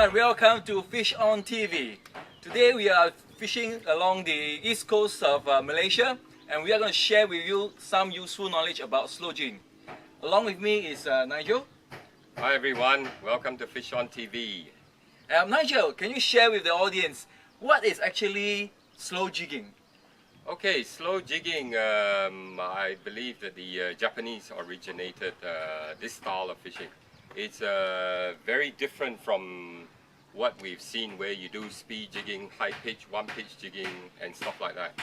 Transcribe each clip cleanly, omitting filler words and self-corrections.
everyone, welcome to Fish on TV. Today we are fishing along the east coast of Malaysia, and we are going to share with you some useful knowledge about slow-jigging. Along with me is Nigel. Hi everyone, welcome to Fish on TV. Nigel, can you share with the audience what is actually slow-jigging? Okay, slow jigging, I believe that the Japanese originated this style of fishing. It's very different from what we've seen where you do speed jigging, high pitch, one pitch jigging and stuff like that.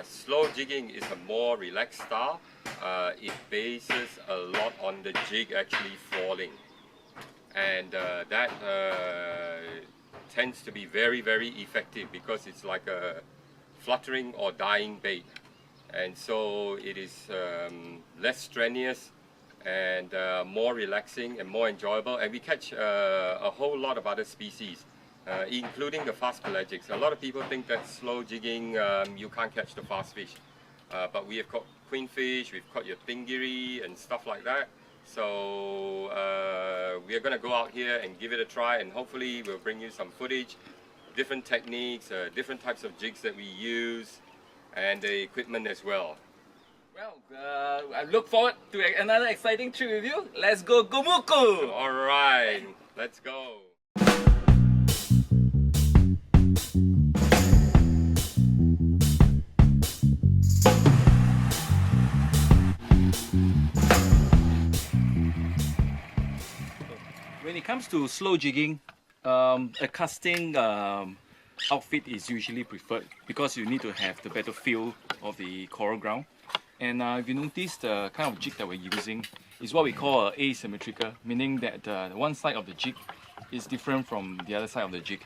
Slow jigging is a more relaxed style. It bases a lot on the jig actually falling, and that tends to be very effective because it's like a fluttering or dying bait, and so it is less strenuous and more relaxing and more enjoyable, and we catch a whole lot of other species, including the fast pelagics. A lot of people think that slow jigging you can't catch the fast fish, but we have caught queenfish, we've caught your tingiri and stuff like that. So we are going to go out here and give it a try, and hopefully we'll bring you some footage, different techniques, different types of jigs that we use, and the equipment as well. Well, I look forward to another exciting trip with you. Let's go Gomoku! Alright, let's go! When it comes to slow jigging, a casting outfit is usually preferred because you need to have the better feel of the coral ground. And if you notice, the kind of jig that we're using is what we call asymmetrical, meaning that one side of the jig is different from the other side of the jig.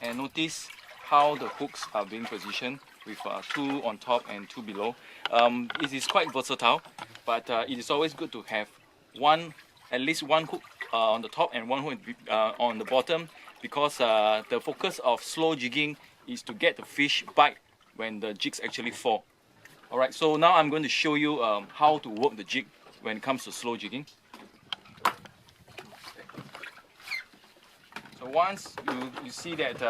And notice how the hooks are being positioned with two on top and two below. It is quite versatile, but it is always good to have at least one hook on the top and one hook on the bottom, because the focus of slow jigging is to get the fish bite when the jigs actually fall. Alright, so now I'm going to show you how to work the jig when it comes to slow jigging. So once you see that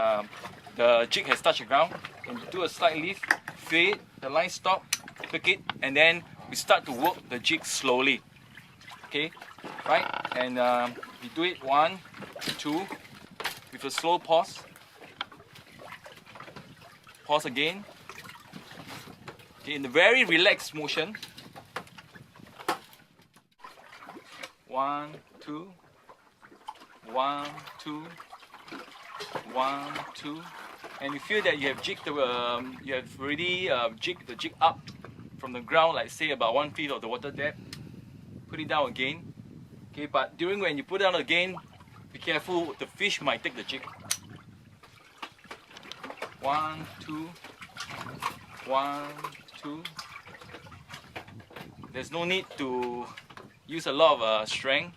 the jig has touched the ground, and you do a slight lift, feel it, the line stop, click it, and then we start to work the jig slowly. Okay, right? And we do it 1, 2, with a slow pause. Pause again. Okay, in a very relaxed motion. 1, 2, 1, 2, 1, 2, and you feel that you have jigged you have already jigged the jig up from the ground, like say about 1 feet of the water depth. Put it down again. Okay, but during when you put it down again, be careful, the fish might take the jig. 1, 2, 1, 2. There's no need to use a lot of strength,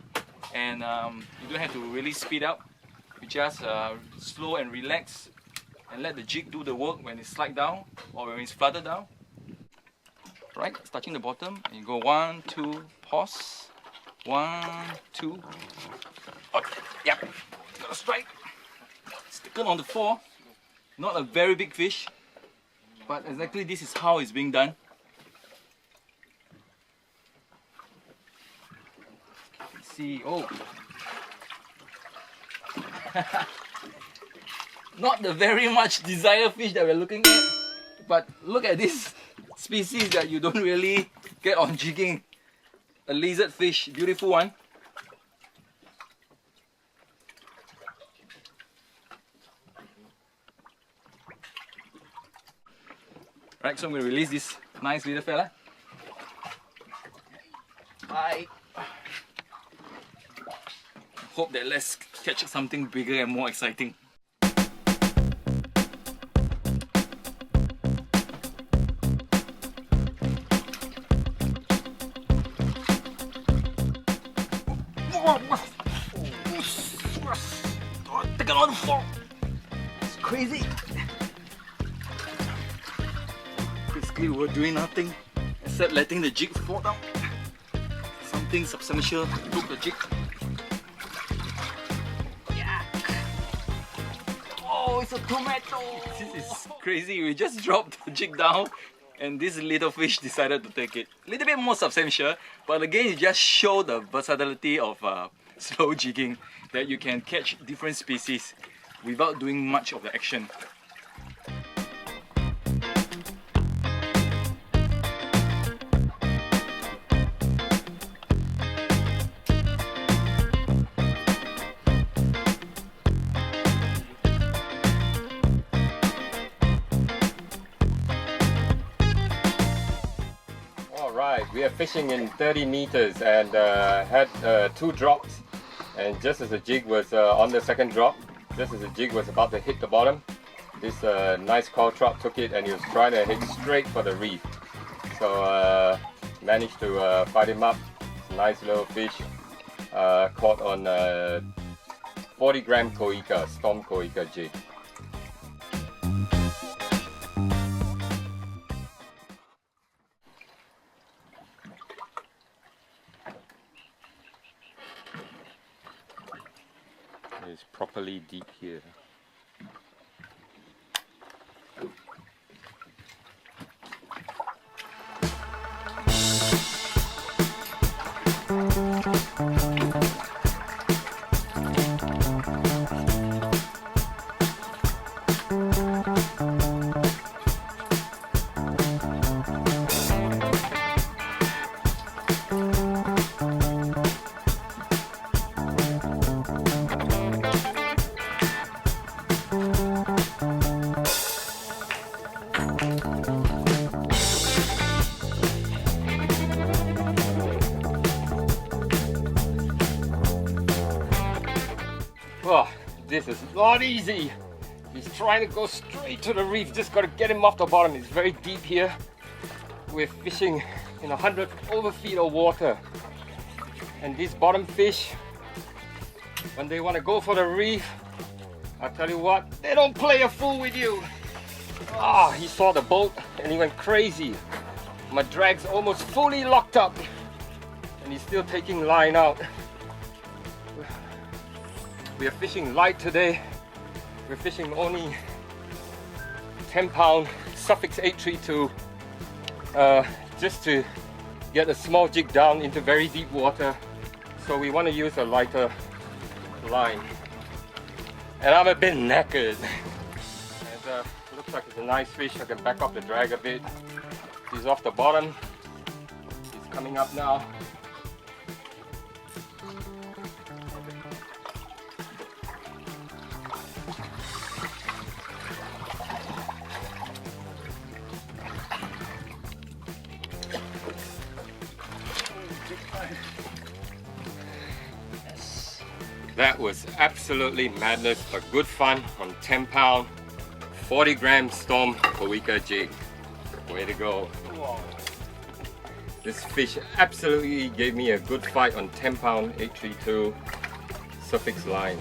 and you don't have to really speed up. You just slow and relax and let the jig do the work when it slides down or when it's flutter down. Right, touching the bottom, and you go 1, 2, pause. 1, 2. Oh, yeah, got a strike. Sticking on the floor. Not a very big fish, but exactly this is how it's being done. Let's see, oh. Not the very much desired fish that we're looking at, but look at this species that you don't really get on jigging. A lizard fish, beautiful one. Right, so I'm going to release this nice little fella. I hope that let's catch something bigger and more exciting. Take it on the floor. It's crazy. Basically, we're doing nothing except letting the jig fall down. Something substantial took the jig. Yeah. it's a tomato! This is crazy. We just dropped the jig down and this little fish decided to take it. A little bit more substantial, but again it just shows the versatility of slow jigging, that you can catch different species without doing much of the action. Alright, we are fishing in 30 meters and had 2 drops, and just as the jig was on the second drop, just as the jig was about to hit the bottom, this nice coral trout took it and he was trying to hit straight for the reef. So managed to fight him up. Nice little fish, caught on 40-gram KOIKA, Storm KOIKA jig. It's properly deep here. Oh, this is not easy. He's trying to go straight to the reef. Just got to get him off the bottom. It's very deep here. We're fishing in 100 over feet of water. And these bottom fish, when they want to go for the reef, I'll tell you what, they don't play a fool with you. Ah, he saw the boat and he went crazy. My drag's almost fully locked up and he's still taking line out. We are fishing light today. We're fishing only 10-pound Suffix 832 just to get a small jig down into very deep water. So we want to use a lighter line. And I'm a bit knackered. And looks like it's a nice fish. I can back up the drag a bit. He's off the bottom. He's coming up now. That was absolutely madness, but good fun on 10-pound, 40-gram Storm KOIKA jig. Way to go. This fish absolutely gave me a good fight on 10-pound 832 Suffix line.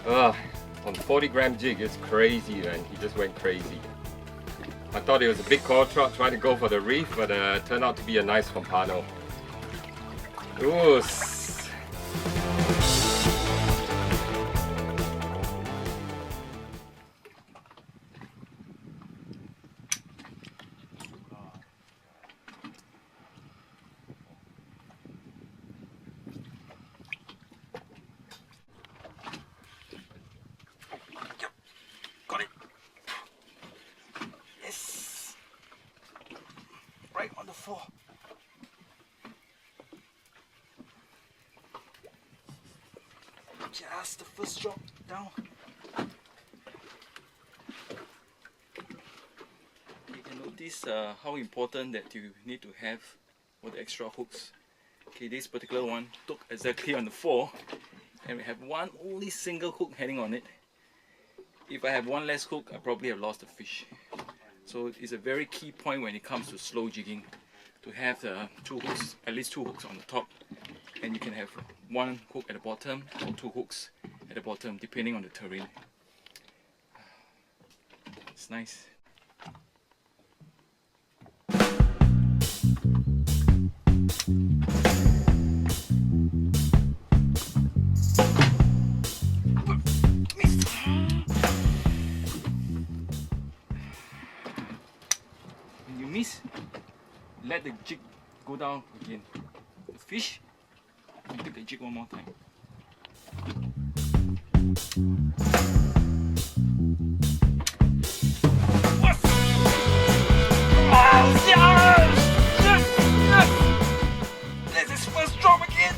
On 40-gram jig, it's crazy, man. He just went crazy. I thought it was a big coral trout trying to go for the reef, but it turned out to be a nice pompano. Ooh. Got it. Yes. Right on the floor. Just the first drop down. You can notice how important that you need to have for the extra hooks. Okay, this particular one took exactly on the 4, and we have one only single hook hanging on it. If I have one less hook, I probably have lost the fish. So it's a very key point when it comes to slow jigging to have the 2 hooks, at least 2 hooks on the top, and you can have 1 hook at the bottom or 2 hooks at the bottom depending on the terrain. It's nice. let the jig go down again. The fish, and take the jig one more time. Oh, yes! Yes! Yes! This is first drop again.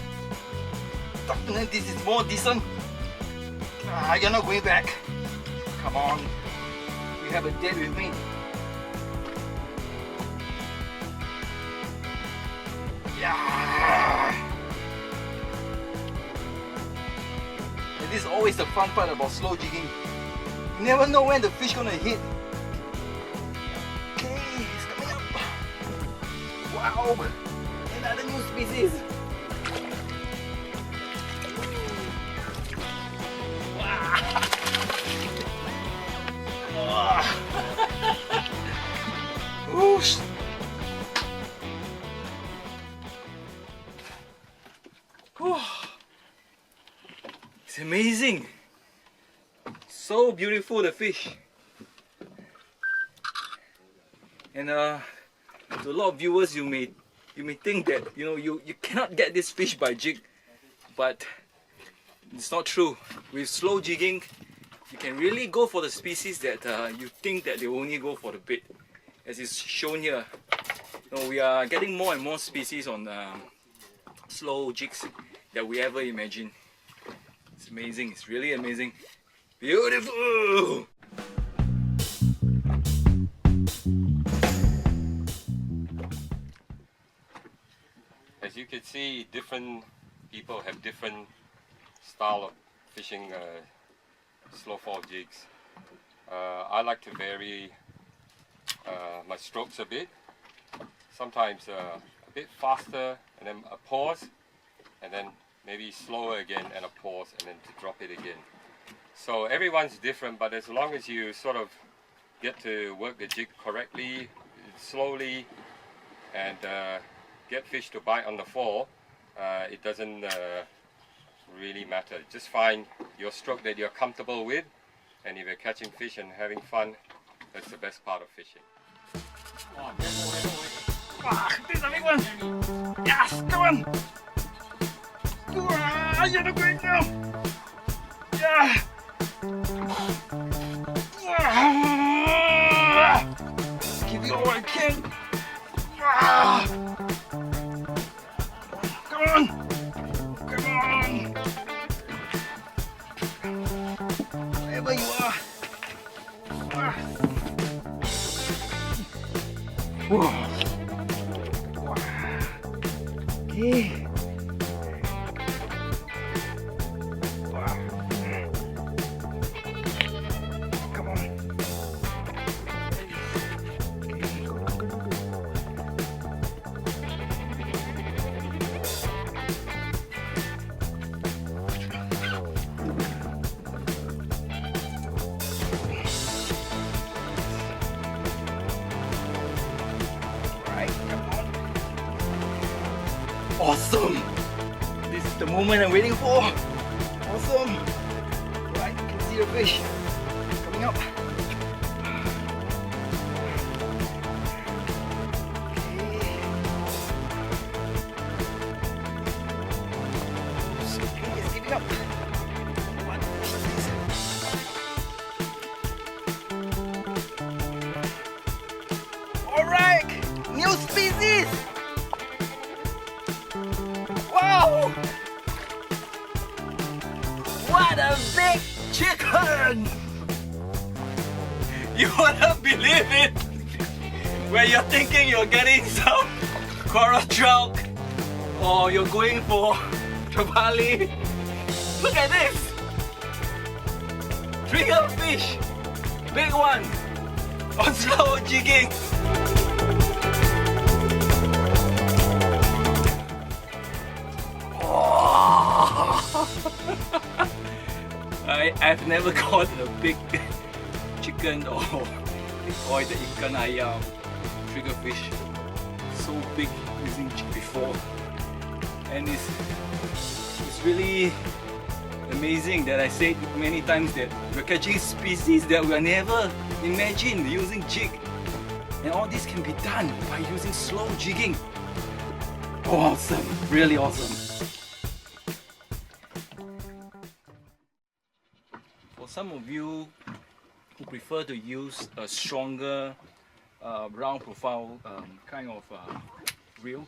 Definitely this is more decent. You're not going back. Come on. You have a date with me. Yeah. And this is always the fun part about slow jigging. You never know when the fish gonna hit. Okay, it's coming up. Wow, another new species. Wow. Whoosh. It's amazing. So beautiful, the fish. And to a lot of viewers, you may think that you cannot get this fish by jig, but it's not true. With slow jigging, you can really go for the species that you think that they only go for the bait, as is shown here. We are getting more and more species on slow jigs that we ever imagined. It's amazing. It's really amazing. Beautiful. As you can see, different people have different style of fishing slow fall jigs. I like to vary my strokes a bit. Sometimes a bit faster and then a pause, and then maybe slower again and a pause, and then to drop it again. So everyone's different, but as long as you sort of get to work the jig correctly, slowly, and get fish to bite on the fall, it doesn't really matter. Just find your stroke that you're comfortable with, and if you're catching fish and having fun, that's the best part of fishing. This is a big one. Yes, come on. You're not going now. Yeah. Give you all I can. Come on. Come on. Wherever you are. Whoa. Okay. Come on. Awesome! This is the moment I'm waiting for. Awesome! Right, you can see the fish coming up. Okay, it's giving up. One fish, please. Alright! New species! Wow! What a big chicken! You wouldn't believe it! Where you're thinking you're getting some coral trout, or you're going for trevally. Look at this! Trigger fish! Big one! On slow jigging! I've never caught a big chicken or the ikan ayam trigger fish so big using jig before, and it's really amazing that I said many times that we're catching species that we never imagined using jig. And all this can be done by using slow jigging. Awesome, really awesome. For some of you who prefer to use a stronger round profile kind of reel,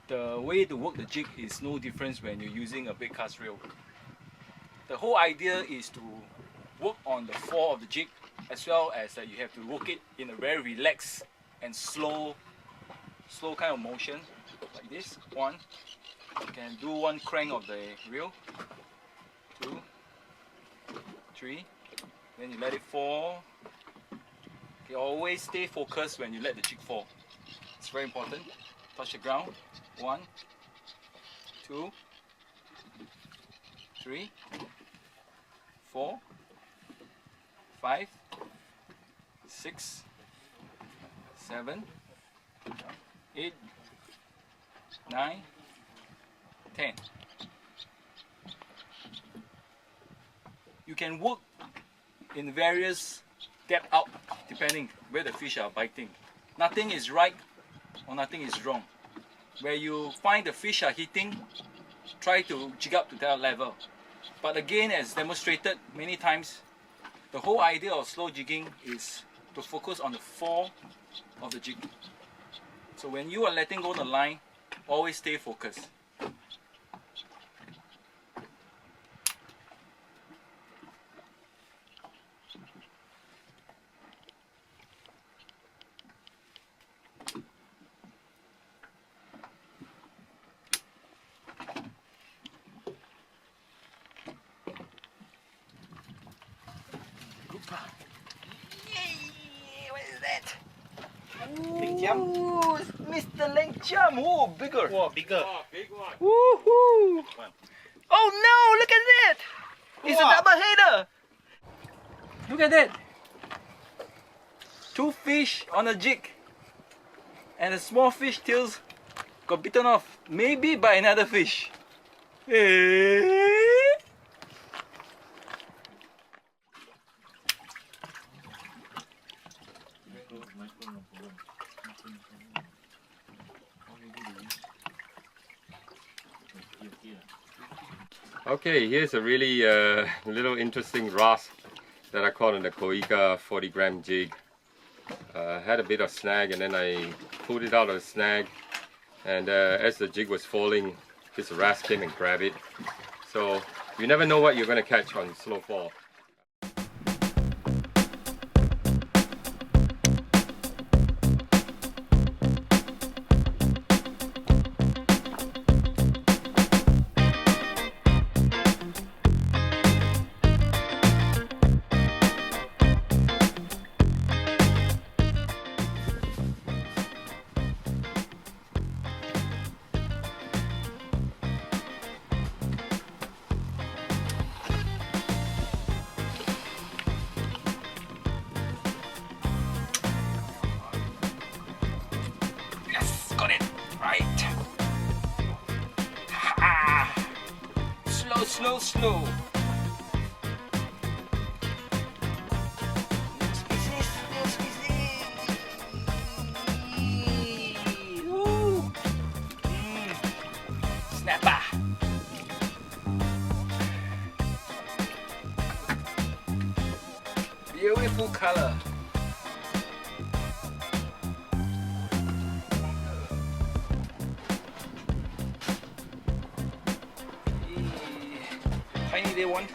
the way to work the jig is no different when you're using a big cast reel. The whole idea is to work on the fall of the jig, as well as you have to work it in a very relaxed and slow kind of motion, like this. One, you can do one crank of the reel, 2, 3, then you let it fall. Okay, always stay focused when you let the jig fall. It's very important. Touch the ground. 1, 2, 3, 4, 5, 6, 7, 8, 9, 10. You can work in various depth out depending where the fish are biting. Nothing is right or nothing is wrong. Where you find the fish are hitting, try to jig up to that level. But again, as demonstrated many times, the whole idea of slow jigging is to focus on the fall of the jig. So when you are letting go the line, always stay focused. What is that? Ooh, Mr. Leng Jam. Oh, bigger. Whoa, bigger. Oh, big one. Woohoo! Oh no, look at that! It's a double header! Look at that! 2 fish on a jig. And a small fish tails got bitten off. Maybe by another fish. Eh? Okay, here's a really little interesting rasp that I caught on the Koika 40-gram jig. Had a bit of snag, and then I pulled it out of the snag, and as the jig was falling, this rasp came and grabbed it. So you never know what you're going to catch on slow fall. Got it right. Ah. Slow, slow, slow. New species, new species. Woo. Snapper. Beautiful color. Tiny day one.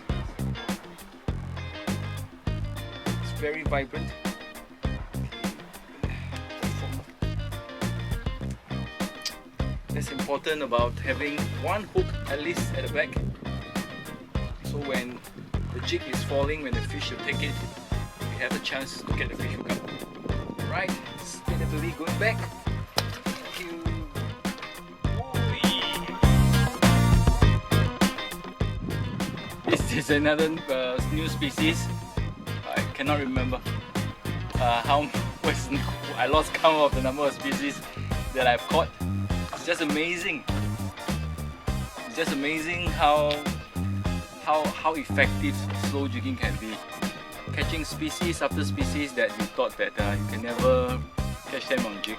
It's very vibrant. That's important about having one hook at least at the back. So when the jig is falling, when the fish will take it, we have a chance to get the fish hook up. Right, steadily going back. This is another new species. I cannot remember I lost count of the number of species that I've caught. It's just amazing. It's just amazing how effective slow jigging can be. Catching species after species that you thought that you can never catch them on jig.